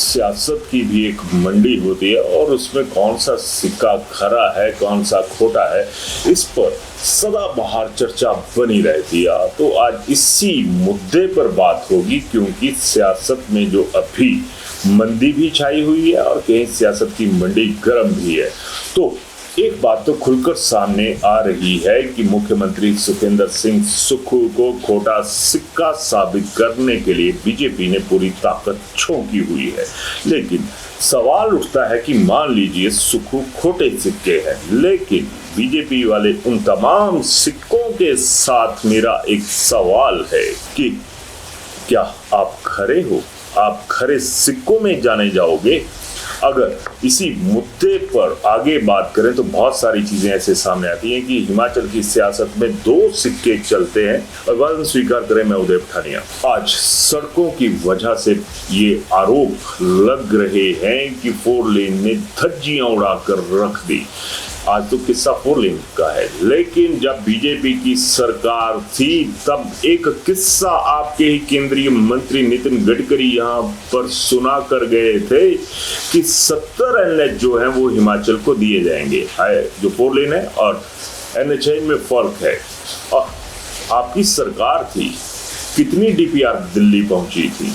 सियासत की भी एक मंडी होती है और उसमें कौन सा सिक्का खरा है, कौन सा खोटा है, इस पर सदाबहार चर्चा बनी रहती है। तो आज इसी मुद्दे पर बात होगी, क्योंकि सियासत में जो अभी मंदी भी छाई हुई है और कहीं सियासत की मंडी गर्म भी है। तो एक बात तो खुलकर सामने आ रही है कि मुख्यमंत्री सुखविंदर सिंह सुक्खू को खोटा सिक्का साबित करने के लिए बीजेपी ने पूरी ताकत झोंकी हुई है। लेकिन सवाल उठता है कि मान लीजिए सुक्खू खोटे सिक्के हैं, लेकिन बीजेपी वाले उन तमाम सिक्कों के साथ मेरा एक सवाल है कि क्या आप खरे हो? आप खरे सिक्कों में जाने जाओगे? अगर इसी मुद्दे पर आगे बात करें तो बहुत सारी चीजें ऐसे सामने आती हैं कि हिमाचल की सियासत में दो सिक्के चलते हैं। और वजन स्वीकार करें, मैं उदय पठानिया। आज सड़कों की वजह से ये आरोप लग रहे हैं कि 4 लेन ने धज्जियां उड़ाकर रख दी। आज तो किस्सा 4 लेन का है, लेकिन जब बीजेपी की सरकार थी तब एक किस्सा आपके ही केंद्रीय मंत्री नितिन गडकरी यहाँ पर सुना कर गए थे कि 70 एनएच जो है वो हिमाचल को दिए जाएंगे। जो 4 लेन है और NH में फर्क है। और आपकी सरकार थी, कितनी DPR दिल्ली पहुंची थी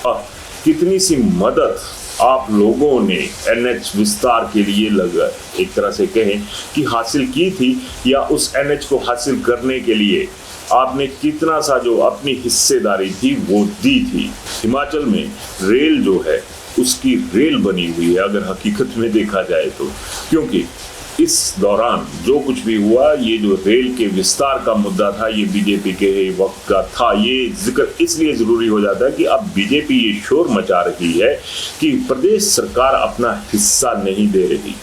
और कितनी सी मदद आप लोगों ने NH विस्तार के लिए लगा एक तरह से कहें कि हासिल की थी, या उस NH को हासिल करने के लिए आपने कितना सा जो अपनी हिस्सेदारी थी वो दी थी। हिमाचल में रेल जो है उसकी रेल बनी हुई है अगर हकीकत में देखा जाए तो, क्योंकि इस दौरान जो कुछ भी हुआ, ये जो रेल के विस्तार का मुद्दा था ये बीजेपी के वक्त का था। ये जिक्र इसलिए जरूरी हो जाता है कि अब बीजेपी ये शोर मचा रही है कि प्रदेश सरकार अपना हिस्सा नहीं दे रही।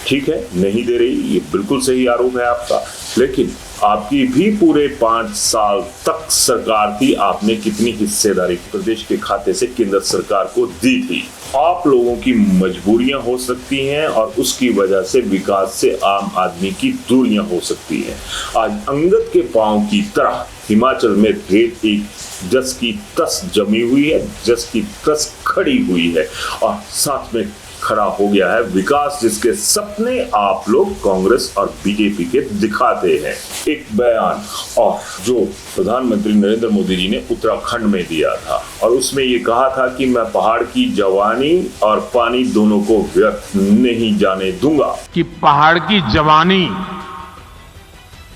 ठीक है, नहीं दे रही, ये बिल्कुल सही आरोप है आपका, लेकिन आपकी भी पूरे 5 साल तक सरकार थी, आपने कितनी हिस्सेदारी प्रदेश के खाते से केंद्र सरकार को दी थी। आप लोगों की मजबूरियां हो सकती हैं और उसकी वजह से विकास से आम आदमी की दूरियां हो सकती हैं। आज अंगद के पांव की तरह हिमाचल में रेत एक जस की तस जमी हुई है, जस की तस खड़ी हुई है और साथ में खड़ा हो गया है विकास, जिसके सपने आप लोग कांग्रेस और बीजेपी के दिखाते हैं। एक बयान और जो प्रधानमंत्री नरेंद्र मोदी जी ने उत्तराखंड में दिया था और उसमें ये कहा था कि मैं पहाड़ की जवानी और पानी दोनों को व्यर्थ नहीं जाने दूंगा। कि पहाड़ की जवानी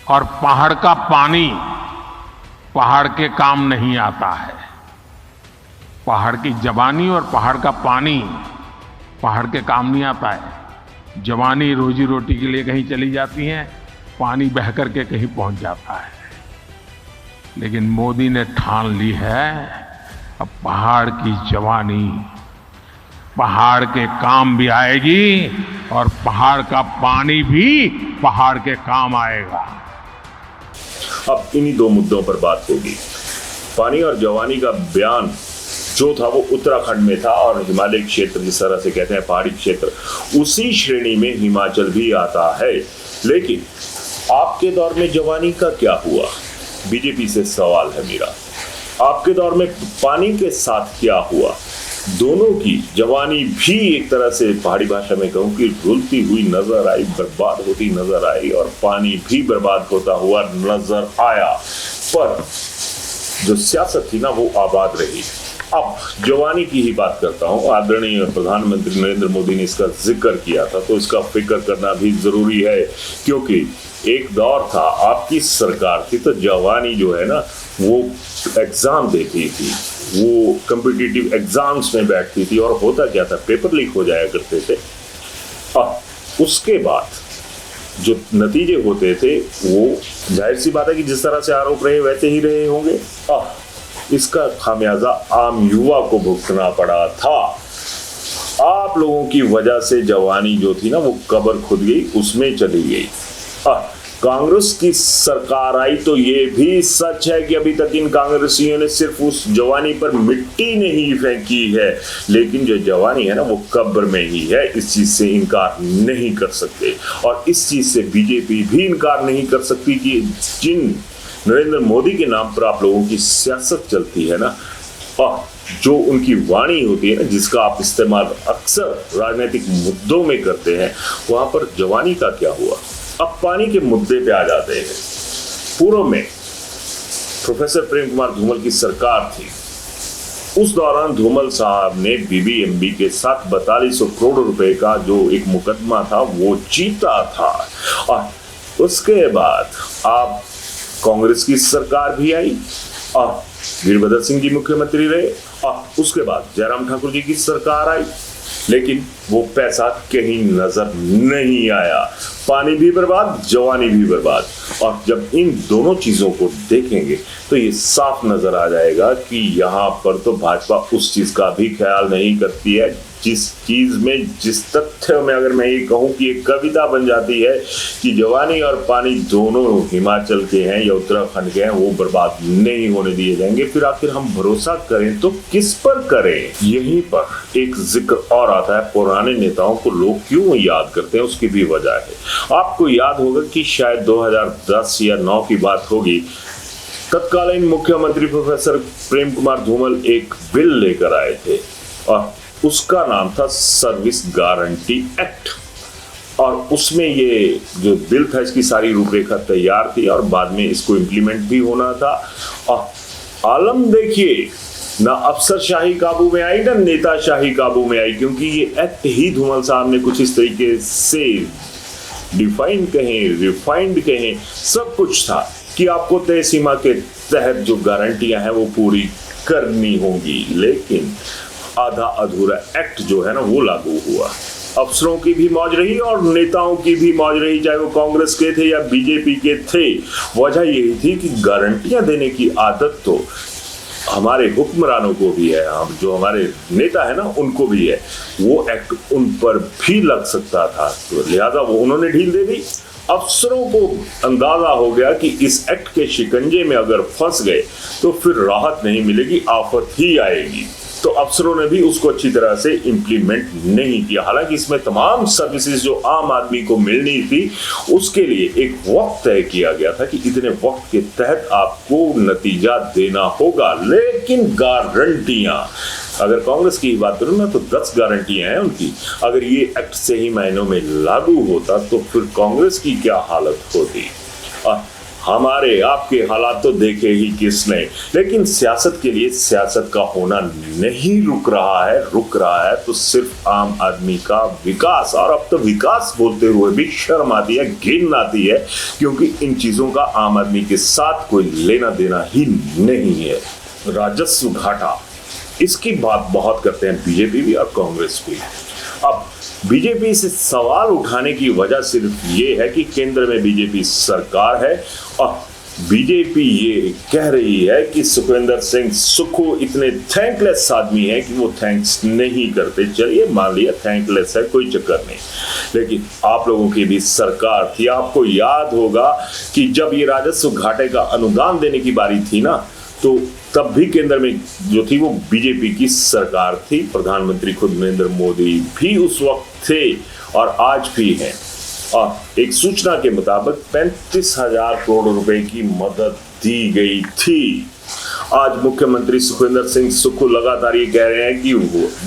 और पहाड़ का पानी पहाड़ के काम नहीं आता है। पहाड़ की जवानी और पहाड़ का पानी पहाड़ के काम नहीं आता है। जवानी रोजी रोटी के लिए कहीं चली जाती है, पानी बह कर के कहीं पहुंच जाता है। लेकिन मोदी ने ठान ली है अब पहाड़ की जवानी पहाड़ के काम भी आएगी और पहाड़ का पानी भी पहाड़ के काम आएगा। अब इन्हीं दो मुद्दों पर बात होगी। पानी और जवानी का बयान जो था वो उत्तराखंड में था और हिमालय क्षेत्र, जिस तरह से कहते हैं पहाड़ी क्षेत्र, उसी श्रेणी में हिमाचल भी आता है। लेकिन आपके दौर में जवानी का क्या हुआ? बीजेपी से सवाल है मेरा। आपके दौर में पानी के साथ क्या हुआ? दोनों की जवानी भी एक तरह से पहाड़ी भाषा में कहूँ कि रुलती हुई नजर आई, बर्बाद होती नजर आई, और पानी भी बर्बाद होता हुआ नजर आया। पर जो सियासत थी ना वो आबाद रही। अब जवानी की ही बात करता हूं। आदरणीय प्रधानमंत्री नरेंद्र मोदी ने इसका जिक्र किया था, तो इसका फिक्र करना भी जरूरी है, क्योंकि एक दौर था आपकी सरकार थी तो जवानी जो है ना वो एग्जाम देती थी, वो कॉम्पिटिटिव एग्जाम्स में बैठती थी और होता क्या था, पेपर लीक हो जाया करते थे। उसके बाद जो नतीजे होते थे वो जाहिर सी बात है कि जिस तरह से आरोप रहे वैसे ही रहे होंगे। इसका खामियाजा आम युवा को भुगतना पड़ा था। आप लोगों की वजह से जवानी जो थी ना वो कब्र खुद गई, उसमें चली गई। कांग्रेस की सरकार आई तो ये भी सच है कि अभी तक इन कांग्रेसियों ने सिर्फ उस जवानी पर मिट्टी नहीं फेंकी है, लेकिन जो जवानी है ना वो कब्र में ही है। इस चीज से इनकार नहीं कर सकते और इस चीज से बीजेपी भी इनकार नहीं कर सकती कि जिन नरेंद्र मोदी के नाम पर आप लोगों की सियासत चलती है ना, जो उनकी वाणी होती है ना, जिसका आप इस्तेमाल अक्सर राजनीतिक मुद्दों में करते हैं, वहां पर जवानी का क्या हुआ। अब पानी के मुद्दे पे आ जाते हैं। पूर्व में प्रोफेसर प्रेम कुमार धूमल की सरकार थी, उस दौरान धूमल साहब ने बीबीएमबी के साथ 4200 करोड़ रुपए का जो एक मुकदमा था वो जीता था। और उसके बाद आप कांग्रेस की सरकार भी आई और वीरभद्र सिंह जी मुख्यमंत्री रहे और उसके बाद जयराम ठाकुर जी की सरकार आई, लेकिन वो पैसा कहीं नजर नहीं आया। पानी भी बर्बाद, जवानी भी बर्बाद। और जब इन दोनों चीजों को देखेंगे तो ये साफ नजर आ जाएगा कि यहाँ पर तो भाजपा उस चीज का भी ख्याल नहीं करती है जिस चीज में, जिस तथ्य में अगर मैं ये कहूँ कि एक कविता बन जाती है कि जवानी और पानी दोनों हिमाचल के हैं या उत्तराखंड के हैं, वो बर्बाद नहीं होने दिए जाएंगे। फिर आखिर हम भरोसा करें तो किस पर करें। यहीं पर एक जिक्र और आता है, पुराने नेताओं को लोग क्यों याद करते हैं, उसकी भी वजह है। आपको याद होगा कि शायद 2010 या 9 की बात होगी, तत्कालीन मुख्यमंत्री प्रोफेसर प्रेम कुमार धूमल एक बिल लेकर आए थे और उसका नाम था सर्विस गारंटी एक्ट। और उसमें ये जो बिल था, इसकी सारी रूपरेखा तैयार थी और बाद में इसको इम्प्लीमेंट भी होना था। और आलम देखिए, ना अफसरशाही काबू में आई, ना नेताशाही काबू में आई, क्योंकि ये एक्ट ही धूमल साहब ने कुछ इस तरीके से डिफाइंड कहें, रिफाइंड कहें, सब कुछ था कि आपको तय सीमा के तहत जो गारंटियां हैं वो पूरी करनी होंगी। लेकिन आधा अधूरा एक्ट जो है ना वो लागू हुआ। अफसरों की भी मौज रही और नेताओं की भी मौज रही, चाहे वो कांग्रेस के थे या बीजेपी के थे। वजह यही थी कि गारंटियां देने की आदत तो हमारे हुक्मरानों को भी है, हम जो हमारे नेता है ना उनको भी है, वो एक्ट उन पर भी लग सकता था, तो लिहाजा वो उन्होंने ढील दे दी। अफसरों को अंदाजा हो गया कि इस एक्ट के शिकंजे में अगर फंस गए तो फिर राहत नहीं मिलेगी, आफत ही आएगी। तो अफसरों ने भी उसको अच्छी तरह से इंप्लीमेंट नहीं किया। हालांकि इसमें तमाम सर्विसेज जो आम आदमी को मिलनी थी उसके लिए एक वक्त तय किया गया था कि इतने वक्त के तहत आपको नतीजा देना होगा। लेकिन गारंटियां, अगर कांग्रेस की बात करूं ना तो 10 गारंटियां हैं उनकी। अगर ये एक्ट से ही महीनों में लागू होता तो फिर कांग्रेस की क्या हालत होती। हमारे आपके हालात तो देखे ही किसने। लेकिन सियासत के लिए सियासत का होना नहीं रुक रहा है तो सिर्फ आम आदमी का विकास। और अब तो विकास बोलते हुए भी शर्म आती है, घिन आती है, क्योंकि इन चीजों का आम आदमी के साथ कोई लेना देना ही नहीं है। राजस्व घाटा, इसकी बात बहुत करते हैं बीजेपी भी और कांग्रेस भी। अब बीजेपी से सवाल उठाने की वजह सिर्फ ये है कि केंद्र में बीजेपी सरकार है और बीजेपी ये कह रही है कि सुखविंदर सिंह सुक्खू इतने थैंकलेस आदमी हैं कि वो थैंक्स नहीं करते। चलिए मान लिया थैंकलेस है, कोई चक्कर नहीं, लेकिन आप लोगों की भी सरकार थी। आपको याद होगा कि जब ये राजस्व घाटे का अनुदान देने की बारी थी ना, तो तब भी केंद्र में जो थी वो बीजेपी की सरकार थी। प्रधानमंत्री खुद नरेंद्र मोदी भी उस वक्त थे और आज भी हैं। और एक सूचना के मुताबिक 35,000 करोड़ रुपए की मदद दी गई थी। आज मुख्यमंत्री सुखविंदर सिंह सुक्खू लगातार ये कह रहे हैं कि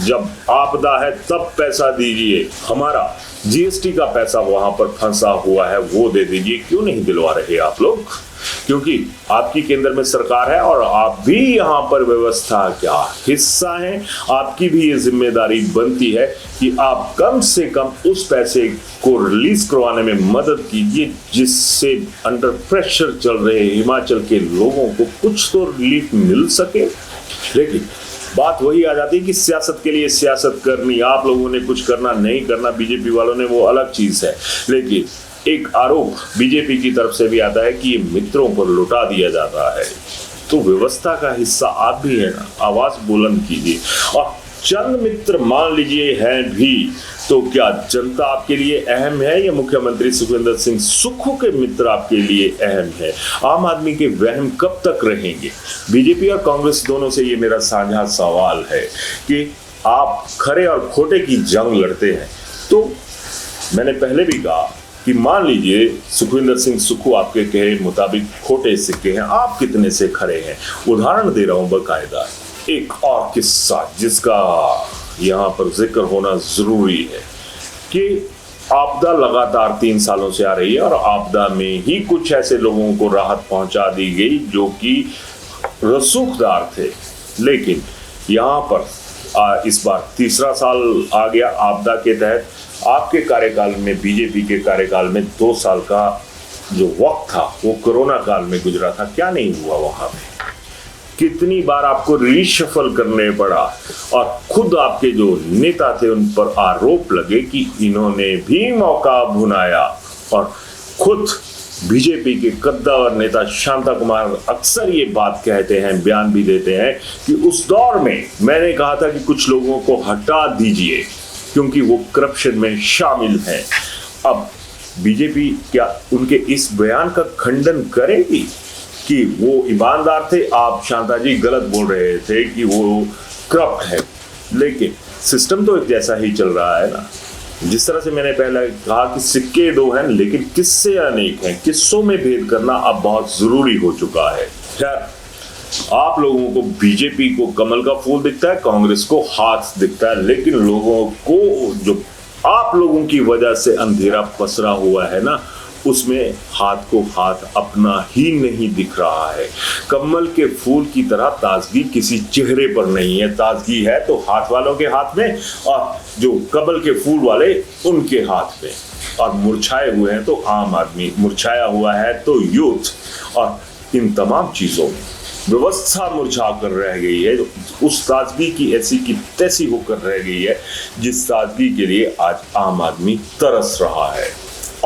जब आपदा है तब पैसा दीजिए, हमारा जीएसटी का पैसा वहां पर फंसा हुआ है वो दे दीजिए। क्यों नहीं दिलवा रहे आप लोग? क्योंकि आपकी केंद्र में सरकार है और आप भी यहाँ पर व्यवस्था का हिस्सा हैं। आपकी भी ये जिम्मेदारी बनती है कि आप कम से कम उस पैसे को रिलीज करवाने में मदद कीजिए जिससे अंडर प्रेशर चल रहे हिमाचल के लोगों को कुछ तो रिलीफ मिल सके। लेकिन बात वही आ जाती है कि सियासत के लिए सियासत करनी, आप लोगों ने कुछ करना नहीं करना, बीजेपी वालों ने, वो अलग चीज है। लेकिन एक आरोप बीजेपी की तरफ से भी आता है कि ये मित्रों पर लुटा दिया जाता है। तो व्यवस्था का हिस्सा आप भी है ना, आवाज बुलंद कीजिए। और चंद मित्र मान लीजिए हैं भी, तो क्या जनता आपके लिए अहम है या मुख्यमंत्री सुखविंदर सिंह सुक्खू के मित्र आपके लिए अहम है? आम आदमी के वहम कब तक रहेंगे? बीजेपी और कांग्रेस दोनों से ये मेरा साझा सवाल है कि आप खरे और खोटे की जंग लड़ते हैं। तो मैंने पहले भी कहा कि मान लीजिए सुखविंदर सिंह सुक्खू आपके कहे मुताबिक खोटे सिक्के हैं, आप कितने से खरे हैं? उदाहरण दे रहा हूं बकायदा। एक और किस्सा जिसका यहाँ पर जिक्र होना जरूरी है कि आपदा लगातार 3 सालों से आ रही है और आपदा में ही कुछ ऐसे लोगों को राहत पहुंचा दी गई जो कि रसूखदार थे, लेकिन यहाँ पर इस बार तीसरा साल आ गया आपदा के तहत। आपके कार्यकाल में, बीजेपी के कार्यकाल में 2 साल का जो वक्त था वो कोरोना काल में गुजरा था। क्या नहीं हुआ वहां पे? कितनी बार आपको रीशफल करने पड़ा और खुद आपके जो नेता थे उन पर आरोप लगे कि इन्होंने भी मौका भुनाया। और खुद बीजेपी के कद्दावर नेता शांता कुमार अक्सर ये बात कहते हैं, बयान भी देते हैं कि उस दौर में मैंने कहा था कि कुछ लोगों को हटा दीजिए क्योंकि वो करप्शन में शामिल हैं। अब बीजेपी क्या उनके इस बयान का खंडन करेगी कि वो ईमानदार थे? आप शांता जी गलत बोल रहे थे कि वो करप्ट है, लेकिन सिस्टम तो एक जैसा ही चल रहा है ना। जिस तरह से मैंने पहले कहा कि सिक्के 2 हैं लेकिन किस्से अनेक हैं, किस्सों में भेद करना अब बहुत जरूरी हो चुका है। खैर, आप लोगों को बीजेपी को कमल का फूल दिखता है, कांग्रेस को हाथ दिखता है, लेकिन लोगों को जो आप लोगों की वजह से अंधेरा पसरा हुआ है ना, उसमें हाथ को हाथ अपना ही नहीं दिख रहा है। कमल के फूल की तरह ताजगी किसी चेहरे पर नहीं है, ताजगी है तो हाथ वालों के हाथ में और जो कमल के फूल वाले उनके हाथ में। और मुरझाए हुए हैं तो आम आदमी, मुरझाया हुआ है तो यूथ, और इन तमाम चीजों में व्यवस्था मुरझा कर रह गई है। उस ताजगी की ऐसी की तैसी होकर रह गई है जिस ताजगी के लिए आज आम आदमी तरस रहा है।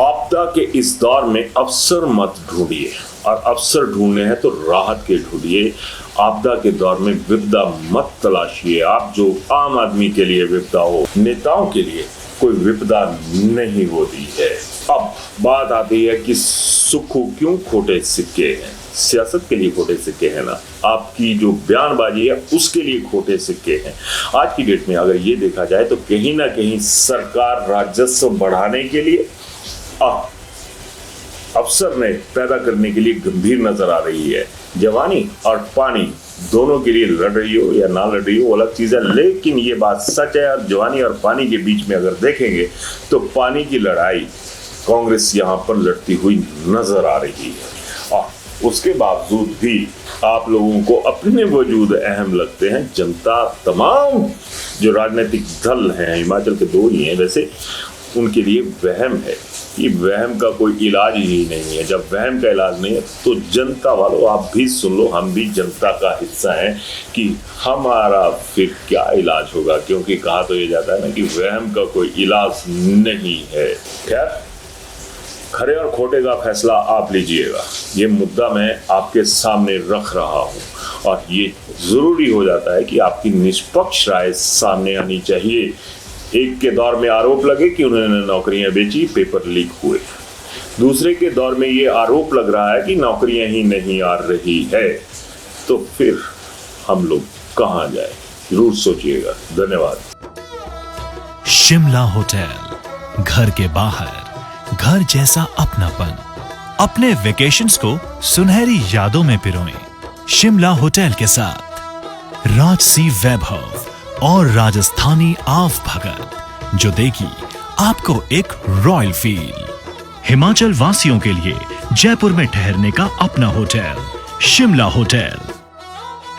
आपदा के इस दौर में अवसर मत ढूंढिए, और अवसर ढूंढने हैं तो राहत के ढूंढिए। आपदा के दौर में विपदा मत तलाशिए। आप जो आम आदमी के लिए विपदा हो, नेताओं के लिए कोई विपदा नहीं होती है। अब बात आती है कि सुखू क्यों खोटे सिक्के हैं। सियासत के लिए खोटे सिक्के हैं ना, आपकी जो बयानबाजी है उसके लिए खोटे सिक्के हैं। आज की डेट में अगर ये देखा जाए तो कहीं ना कहीं सरकार राजस्व बढ़ाने के लिए अफसर ने पैदा करने के लिए गंभीर नजर आ रही है। जवानी और पानी दोनों के लिए लड़ रही हो या ना लड़ रही हो वो अलग चीज है, लेकिन ये बात सच है। और जवानी और पानी के बीच में अगर देखेंगे तो पानी की लड़ाई कांग्रेस यहाँ पर लड़ती हुई नजर आ रही है। और उसके बावजूद भी आप लोगों को अपने वजूद अहम लगते हैं। जनता, तमाम जो राजनीतिक दल हैं, हिमाचल के 2 ही हैं वैसे, उनके लिए वहम है। ये वहम का कोई इलाज ही नहीं है। जब वहम का इलाज नहीं है तो जनता वालों आप भी सुन लो, हम भी जनता का हिस्सा हैं कि हमारा फिर क्या इलाज होगा, क्योंकि कहा तो ये जाता है ना कि वहम का कोई इलाज नहीं है। खैर, खरे और खोटे का फैसला आप लीजिएगा। ये मुद्दा मैं आपके सामने रख रहा हूँ और ये जरूरी हो जाता है कि आपकी निष्पक्ष राय सामने आनी चाहिए। एक के दौर में आरोप लगे कि उन्होंने नौकरियां बेची, पेपर लीक हुए। दूसरे के दौर में ये आरोप लग रहा है कि नौकरियां ही नहीं आ रही है, तो फिर हम लोग कहां जाए? जरूर सोचिएगा। धन्यवाद। शिमला होटल, घर के बाहर घर जैसा अपनापन। अपने वेकेशंस को सुनहरी यादों में पिरोएं शिमला होटल के साथ। राजसी वैभव और राजस्थानी आव भगत, जो देगी आपको एक रॉयल फील। हिमाचल वासियों के लिए जयपुर में ठहरने का अपना hotel, Shimla hotel.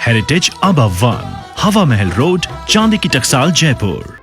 Heritage above 1, हवा महल रोड, चांदी की टकसाल, जयपुर।